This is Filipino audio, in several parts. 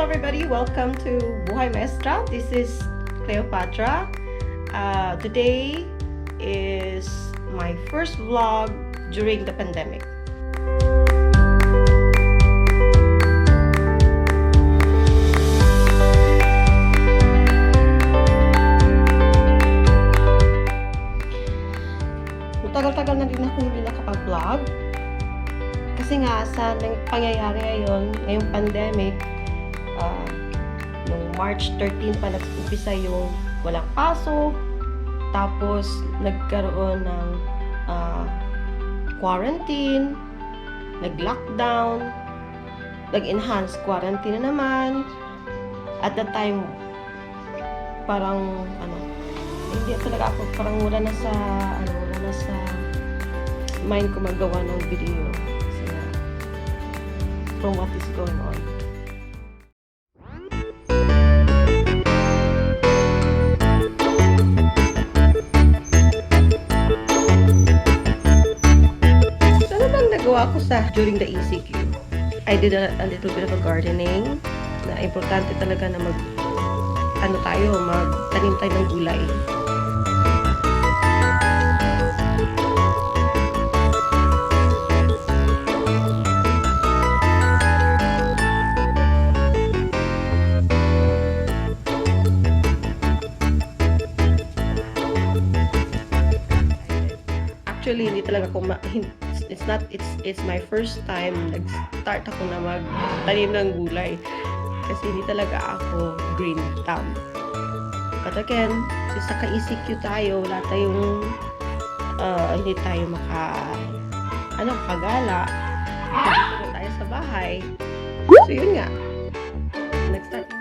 everybody, welcome to Buhay Maestra. This is Cleopatra. Today is my first vlog during the pandemic. Tagal-tagal na din ako hindi nakapag-vlog. Kasi nga, sa pangyayari ngayon, ngayong pandemic, nung March 13 pa nag-umpisa yung walang pasok, tapos nagkaroon ng quarantine, nag-lockdown, nag-enhance quarantine na naman. At that time, parang, hindi talaga ako, parang wala na sa mind ko magawa ng video. From what is going on. Ano bang nagawa ko during the ECQ? I did a little bit of a gardening. Na importante talaga na magtanim tayo ng gulay. Actually, hindi talaga ako it's my first time nag-start ako na magtanim ng gulay kasi hindi talaga ako green thumb. But again, sa ka-ECQ tayo, wala tayong hindi tayo makagala. Dito tayo sa bahay. So yun nga. Nag-start ako.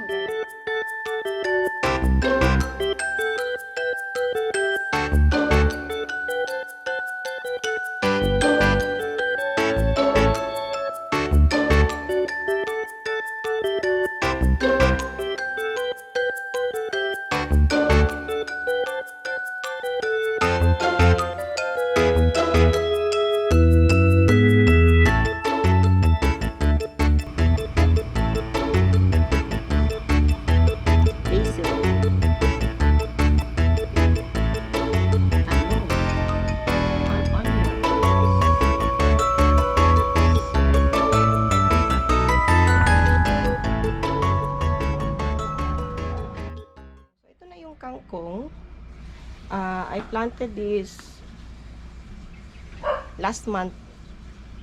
Kangkong. I planted this last month.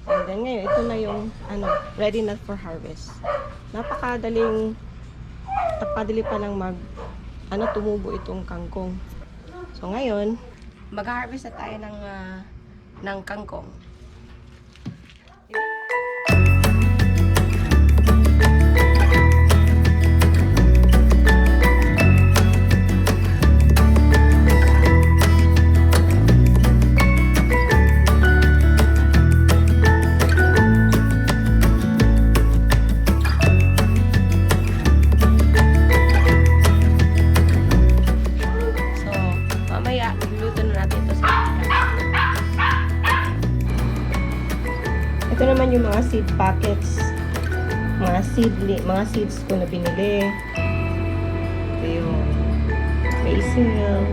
And then ngayon, ito na yung ready na for harvest. Napakadali pa lang tumubo itong kangkong. So ngayon, mag-harvest na tayo ng kangkong. Ito naman yung mga seed packets, mga seeds ko na binili. Ito yung basil,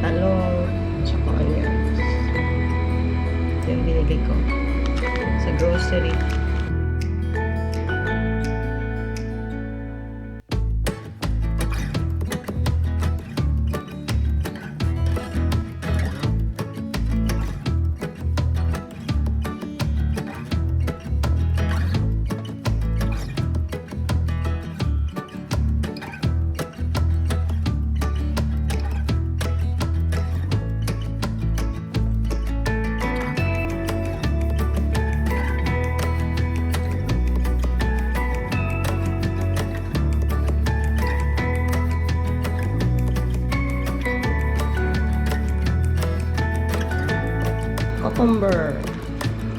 talong, tsaka onions. Ito yung binili ko sa grocery.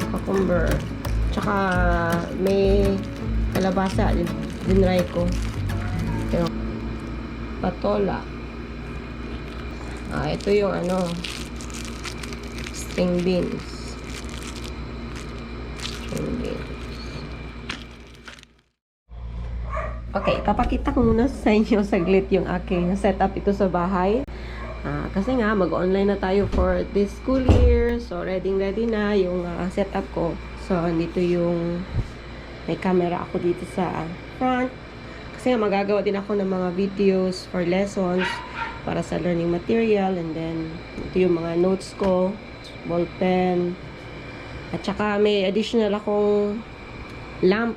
Cucumber, tsaka may kalabasa, dinry ko. Pero, patola. Ito yung string beans. Okay, papakita ko muna sa inyo saglit yung aking setup ito sa bahay. Kasi nga, mag-online na tayo for this school year. So, ready na yung setup ko. So, dito yung may camera ako dito sa front. Kasi nga, magagawa din ako ng mga videos for lessons para sa learning material. And then, ito yung mga notes ko, ball pen. At saka, may additional akong lamp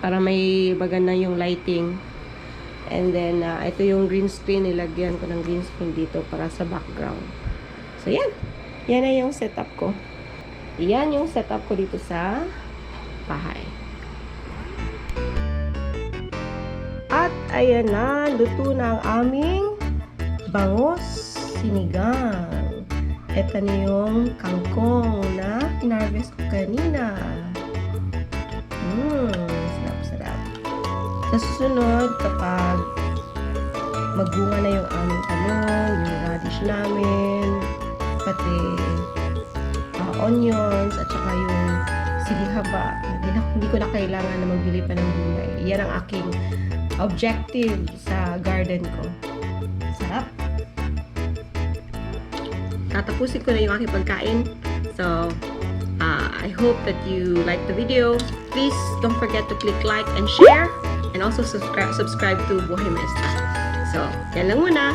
para may maganda yung lighting. And then, ito yung green screen. Nilagyan ko ng green screen dito para sa background. So, yan. Yan na yung setup ko. Yan yung setup ko dito sa bahay. At, ayan na. Luto na ang aming bangos sinigang. Ito na yung kangkong na inarvest ko kanina. Sarap-sarap. Sa susunod, kapag magbunga na yung aming talong, yung radish namin, pati onions, at saka yung siling haba, hindi ko na kailangan na magbili pa ng gulay. Yan ang aking objective sa garden ko. Sarap! Tatapusin ko na yung aking pagkain. So, I hope that you like the video. Please don't forget to click like and share, and also subscribe to Buhay Maestra. So, yan lang muna.